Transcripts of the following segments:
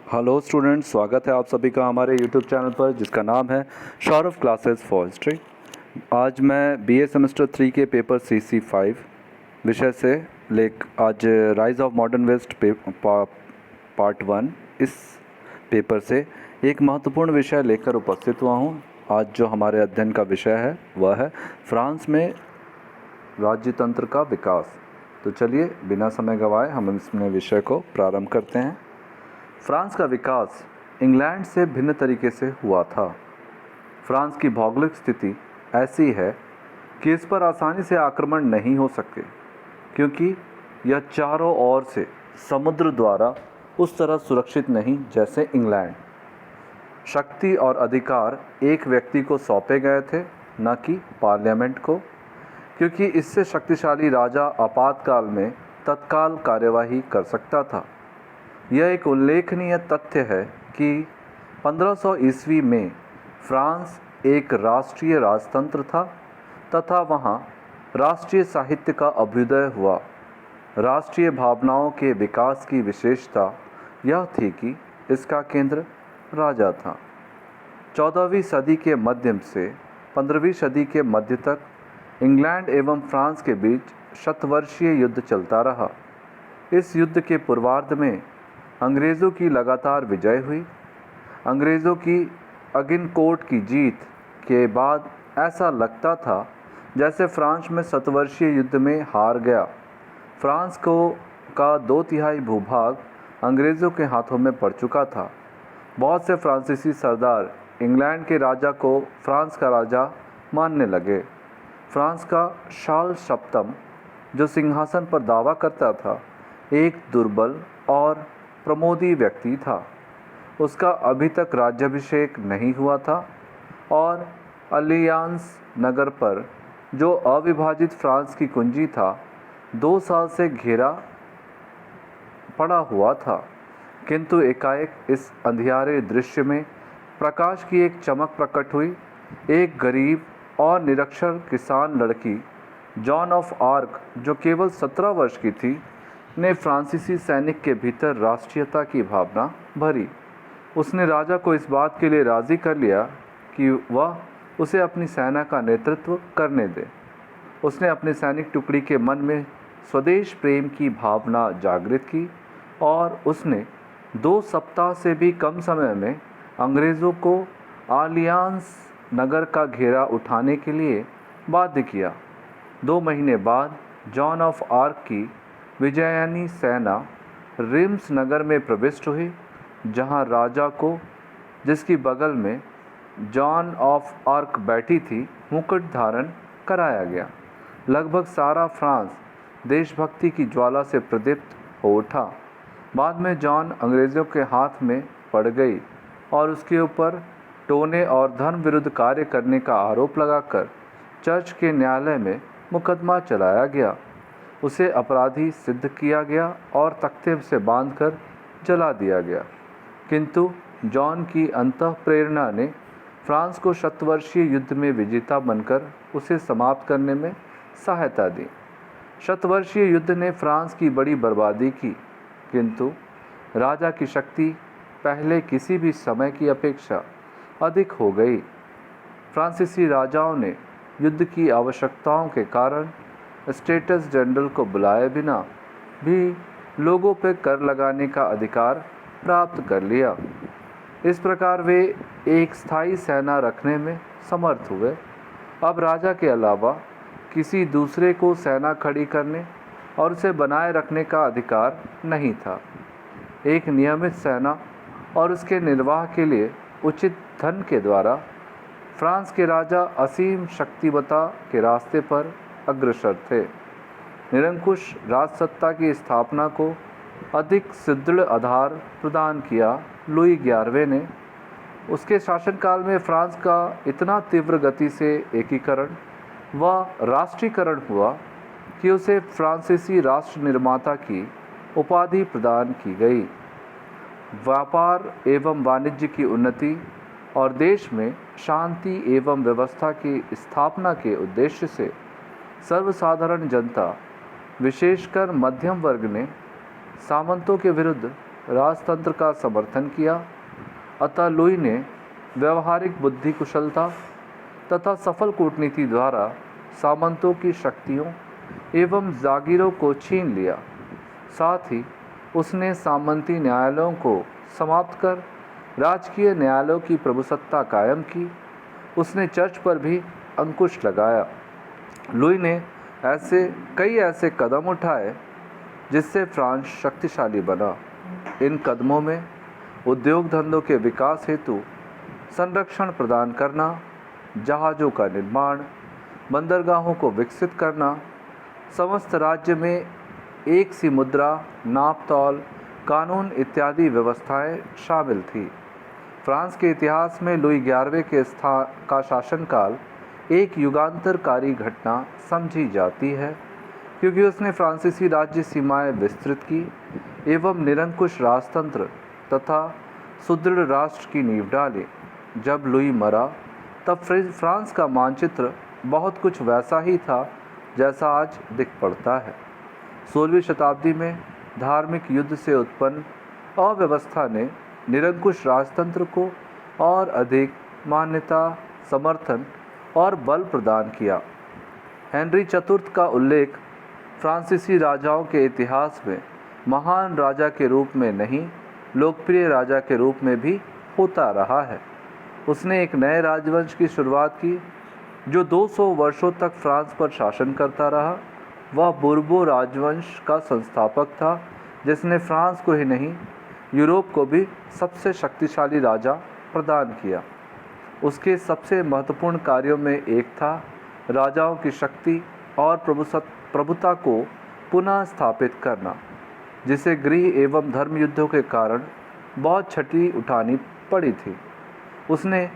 Hello students, स्वागत है आप सभी का हमारे यूट्यूब चैनल पर जिसका नाम है सौरभ क्लासेस फॉर हिस्ट्री। आज मैं बीए सेमेस्टर 3 के पेपर CC5 विषय से आज rise of modern west part 1 इस पेपर से एक महत्वपूर्ण विषय लेकर उपस्थित हुआ हूँ। आज जो हमारे अध्ययन का विषय है वह है फ्रांस में राज्यतंत्र का विकास। तो चलिए बिना समय गंवाए हम इसमें विषय को प्रारंभ करते हैं। फ्रांस का विकास इंग्लैंड से भिन्न तरीके से हुआ था। फ्रांस की भौगोलिक स्थिति ऐसी है कि इस पर आसानी से आक्रमण नहीं हो सके, क्योंकि यह चारों ओर से समुद्र द्वारा उस तरह सुरक्षित नहीं जैसे इंग्लैंड। शक्ति और अधिकार एक व्यक्ति को सौंपे गए थे, न कि पार्लियामेंट को, क्योंकि इससे शक्तिशाली राजा आपातकाल में तत्काल कार्यवाही कर सकता था। यह एक उल्लेखनीय तथ्य है कि 1500 ईस्वी में फ्रांस एक राष्ट्रीय राजतंत्र था तथा वहाँ राष्ट्रीय साहित्य का अभ्युदय हुआ। राष्ट्रीय भावनाओं के विकास की विशेषता यह थी कि इसका केंद्र राजा था। 14वीं सदी के मध्यम से 15वीं सदी के मध्य तक इंग्लैंड एवं फ्रांस के बीच शतवर्षीय युद्ध चलता रहा। इस युद्ध के पूर्वार्ध में अंग्रेज़ों की लगातार विजय हुई। अंग्रेज़ों की अगिनकोर्ट की जीत के बाद ऐसा लगता था जैसे फ्रांस में शतवर्षीय युद्ध में हार गया। फ्रांस का 2/3 भूभाग अंग्रेज़ों के हाथों में पड़ चुका था। बहुत से फ्रांसीसी सरदार इंग्लैंड के राजा को फ्रांस का राजा मानने लगे। फ्रांस का चार्ल्स सप्तम, जो सिंहासन पर दावा करता था, एक दुर्बल और प्रमोदी व्यक्ति था। उसका अभी तक राज्याभिषेक नहीं हुआ था और अलियांस नगर पर, जो अविभाजित फ्रांस की कुंजी था, 2 साल से घेरा पड़ा हुआ था। किंतु एकाएक इस अंधियारे दृश्य में प्रकाश की एक चमक प्रकट हुई। एक गरीब और निरक्षर किसान लड़की जॉन ऑफ आर्क, जो केवल 17 वर्ष की थी, ने फ्रांसीसी सैनिक के भीतर राष्ट्रीयता की भावना भरी। उसने राजा को इस बात के लिए राज़ी कर लिया कि वह उसे अपनी सेना का नेतृत्व करने दे। उसने अपनी सैनिक टुकड़ी के मन में स्वदेश प्रेम की भावना जागृत की और उसने 2 सप्ताह से भी कम समय में अंग्रेज़ों को आलियांस नगर का घेरा उठाने के लिए बाध्य किया। 2 महीने बाद जॉन ऑफ आर्क की विजयानी सेना रिम्स नगर में प्रविष्ट हुई, जहां राजा को, जिसकी बगल में जॉन ऑफ आर्क बैठी थी, मुकुट धारण कराया गया। लगभग सारा फ्रांस देशभक्ति की ज्वाला से प्रदीप्त हो उठा। बाद में जॉन अंग्रेज़ों के हाथ में पड़ गई और उसके ऊपर टोने और धन विरुद्ध कार्य करने का आरोप लगाकर चर्च के न्यायालय में मुकदमा चलाया गया। उसे अपराधी सिद्ध किया गया और तख्ते से बांधकर जला दिया गया। किंतु जॉन की अंतःप्रेरणा ने फ्रांस को शतवर्षीय युद्ध में विजेता बनकर उसे समाप्त करने में सहायता दी। शतवर्षीय युद्ध ने फ्रांस की बड़ी बर्बादी की, किंतु राजा की शक्ति पहले किसी भी समय की अपेक्षा अधिक हो गई। फ्रांसीसी राजाओं ने युद्ध की आवश्यकताओं के कारण स्टेटस जनरल को बुलाए बिना भी लोगों पर कर लगाने का अधिकार प्राप्त कर लिया। इस प्रकार वे एक स्थायी सेना रखने में समर्थ हुए। अब राजा के अलावा किसी दूसरे को सेना खड़ी करने और उसे बनाए रखने का अधिकार नहीं था। एक नियमित सेना और उसके निर्वाह के लिए उचित धन के द्वारा फ्रांस के राजा असीम शक्तिवता के रास्ते पर अग्रसर थे। निरंकुश राजसत्ता की स्थापना को अधिक सुदृढ़ आधार प्रदान किया लुई 11वें ने। उसके शासनकाल में फ्रांस का इतना तीव्र गति से एकीकरण व राष्ट्रीयकरण हुआ कि उसे फ्रांसीसी राष्ट्र निर्माता की उपाधि प्रदान की गई। व्यापार एवं वाणिज्य की उन्नति और देश में शांति एवं व्यवस्था की स्थापना के उद्देश्य से सर्वसाधारण जनता, विशेषकर मध्यम वर्ग ने सामंतों के विरुद्ध राजतंत्र का समर्थन किया। अतः लुई ने व्यवहारिक बुद्धि कुशलता तथा सफल कूटनीति द्वारा सामंतों की शक्तियों एवं जागीरों को छीन लिया। साथ ही उसने सामंती न्यायालयों को समाप्त कर राजकीय न्यायालयों की प्रभुसत्ता कायम की। उसने चर्च पर भी अंकुश लगाया। लुई ने कई ऐसे कदम उठाए जिससे फ्रांस शक्तिशाली बना। इन कदमों में उद्योग धंधों के विकास हेतु संरक्षण प्रदान करना, जहाज़ों का निर्माण, बंदरगाहों को विकसित करना, समस्त राज्य में एक सी मुद्रा, नापतौल, कानून इत्यादि व्यवस्थाएं शामिल थी। फ्रांस के इतिहास में लुई 11वें का शासनकाल एक युगांतरकारी घटना समझी जाती है, क्योंकि उसने फ्रांसीसी राज्य सीमाएं विस्तृत की एवं निरंकुश राजतंत्र तथा सुदृढ़ राष्ट्र की नींव डाली। जब लुई मरा तब फ्रांस का मानचित्र बहुत कुछ वैसा ही था जैसा आज दिख पड़ता है। 16वीं शताब्दी में धार्मिक युद्ध से उत्पन्न अव्यवस्था ने निरंकुश राजतंत्र को और अधिक मान्यता, समर्थन और बल प्रदान किया। हेनरी चतुर्थ का उल्लेख फ्रांसीसी राजाओं के इतिहास में महान राजा के रूप में नहीं, लोकप्रिय राजा के रूप में भी होता रहा है। उसने एक नए राजवंश की शुरुआत की जो 200 वर्षों तक फ्रांस पर शासन करता रहा। वह बुर्बो राजवंश का संस्थापक था, जिसने फ्रांस को ही नहीं यूरोप को भी सबसे शक्तिशाली राजा प्रदान किया। उसके सबसे महत्वपूर्ण कार्यों में एक था राजाओं की शक्ति और प्रभुता को पुनः स्थापित करना, जिसे गृह एवं धर्म युद्धों के कारण बहुत क्षति उठानी पड़ी थी। उसने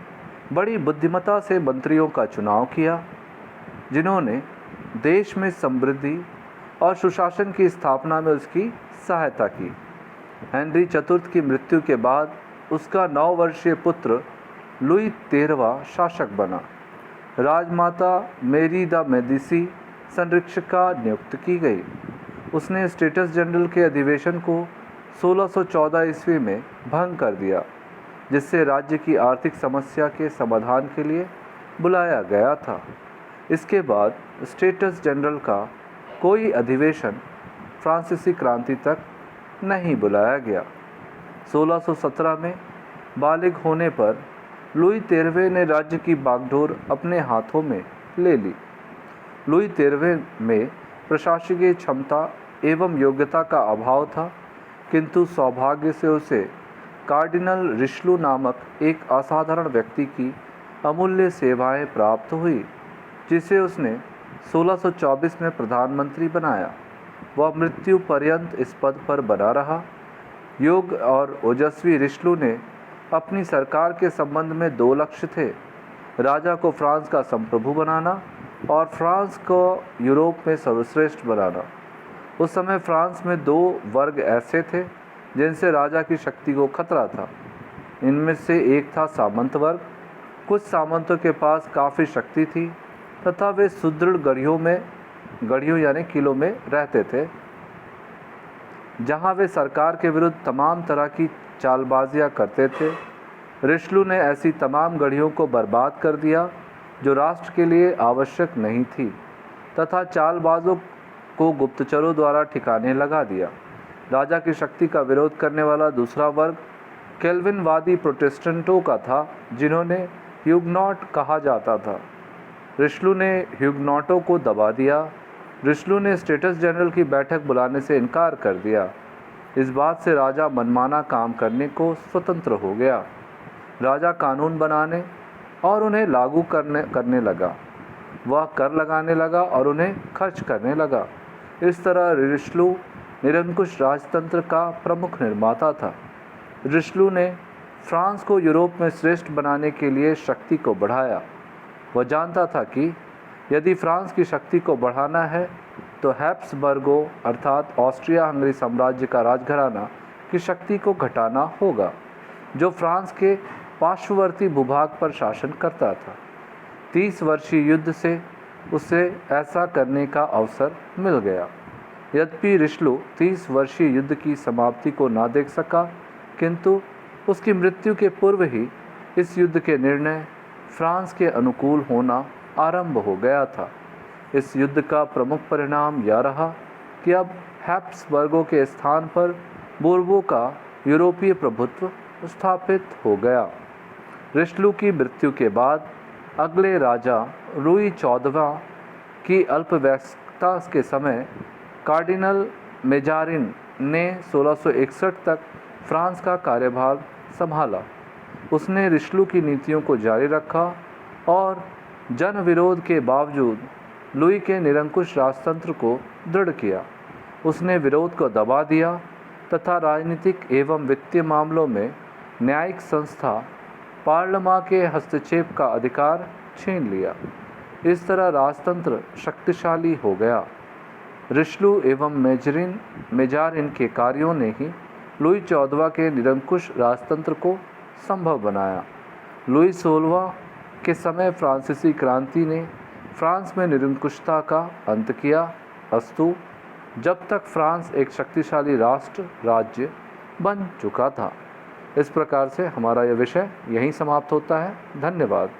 बड़ी बुद्धिमत्ता से मंत्रियों का चुनाव किया, जिन्होंने देश में समृद्धि और सुशासन की स्थापना में उसकी सहायता की। हेनरी चतुर्थ की मृत्यु के बाद उसका 9 वर्षीय पुत्र लुई 13वां शासक बना। राजमाता मेरी द मेडिसी संरक्षिका नियुक्त की गई। उसने स्टेटस जनरल के अधिवेशन को 1614 ईस्वी में भंग कर दिया, जिससे राज्य की आर्थिक समस्या के समाधान के लिए बुलाया गया था। इसके बाद स्टेटस जनरल का कोई अधिवेशन फ्रांसीसी क्रांति तक नहीं बुलाया गया। 1617 में बालिग होने पर लुई 13वें ने राज्य की बागडोर अपने हाथों में ले ली। लुई 13वें में प्रशासकीय क्षमता एवं योग्यता का अभाव था, किंतु सौभाग्य से उसे कार्डिनल रिशलू नामक एक असाधारण व्यक्ति की अमूल्य सेवाएं प्राप्त हुई, जिसे उसने 1624 में प्रधानमंत्री बनाया। वह मृत्यु पर्यंत इस पद पर बना रहा। योग्य और ओजस्वी रिशलू ने अपनी सरकार के संबंध में 2 लक्ष्य थे: राजा को फ्रांस का संप्रभु बनाना और फ्रांस को यूरोप में सर्वश्रेष्ठ बनाना। उस समय फ्रांस में 2 वर्ग ऐसे थे जिनसे राजा की शक्ति को खतरा था। इनमें से एक था सामंत वर्ग। कुछ सामंतों के पास काफ़ी शक्ति थी तथा वे सुदृढ़ गढ़ियों यानी किलों में रहते थे, जहां वे सरकार के विरुद्ध तमाम तरह की चालबाजियां करते थे। रिशलू ने ऐसी तमाम गढ़ियों को बर्बाद कर दिया जो राष्ट्र के लिए आवश्यक नहीं थी, तथा चालबाजों को गुप्तचरों द्वारा ठिकाने लगा दिया। राजा की शक्ति का विरोध करने वाला दूसरा वर्ग कैल्विनवादी प्रोटेस्टेंटों का था, जिन्होंने ह्यूगनॉट कहा जाता था। रिशलू ने ह्यूगनॉटों को दबा दिया। रिशलू ने स्टेटस जनरल की बैठक बुलाने से इनकार कर दिया। इस बात से राजा मनमाना काम करने को स्वतंत्र हो गया। राजा कानून बनाने और उन्हें लागू करने लगा। वह कर लगाने लगा और उन्हें खर्च करने लगा। इस तरह रिशलू निरंकुश राजतंत्र का प्रमुख निर्माता था। रिशलू ने फ्रांस को यूरोप में श्रेष्ठ बनाने के लिए शक्ति को बढ़ाया। वह जानता था कि यदि फ्रांस की शक्ति को बढ़ाना है तो हैब्सबर्गों अर्थात ऑस्ट्रिया हंगरी साम्राज्य का राजघराना की शक्ति को घटाना होगा, जो फ्रांस के पार्श्ववर्ती भूभाग पर शासन करता था। 30 वर्षीय युद्ध से उसे ऐसा करने का अवसर मिल गया। यद्यपि रिशलू 30 वर्षीय युद्ध की समाप्ति को ना देख सका, किंतु उसकी मृत्यु के पूर्व ही इस युद्ध के निर्णय फ्रांस के अनुकूल होना आरंभ हो गया था। इस युद्ध का प्रमुख परिणाम यह रहा कि अब हैब्सबर्गों के स्थान पर बोर्बों का यूरोपीय प्रभुत्व स्थापित हो गया। रिशलू की मृत्यु के बाद अगले राजा लुई 14वां की अल्पवयस्कता के समय कार्डिनल मेजारिन ने 1661 तक फ्रांस का कार्यभार संभाला। उसने रिशलू की नीतियों को जारी रखा और जन विरोध के बावजूद लुई के निरंकुश राजतंत्र को दृढ़ किया। उसने विरोध को दबा दिया तथा राजनीतिक एवं वित्तीय मामलों में न्यायिक संस्था पार्लिमा के हस्तक्षेप का अधिकार छीन लिया। इस तरह राजतंत्र शक्तिशाली हो गया। रिशलू एवं मेजारिन के कार्यों ने ही लुई 14वां के निरंकुश राजतंत्र को संभव बनाया। लुई 16वां के समय फ्रांसीसी क्रांति ने फ्रांस में निरंकुशता का अंत किया, अस्तु जब तक फ्रांस एक शक्तिशाली राज्य बन चुका था। इस प्रकार से हमारा यह विषय यहीं समाप्त होता है। धन्यवाद।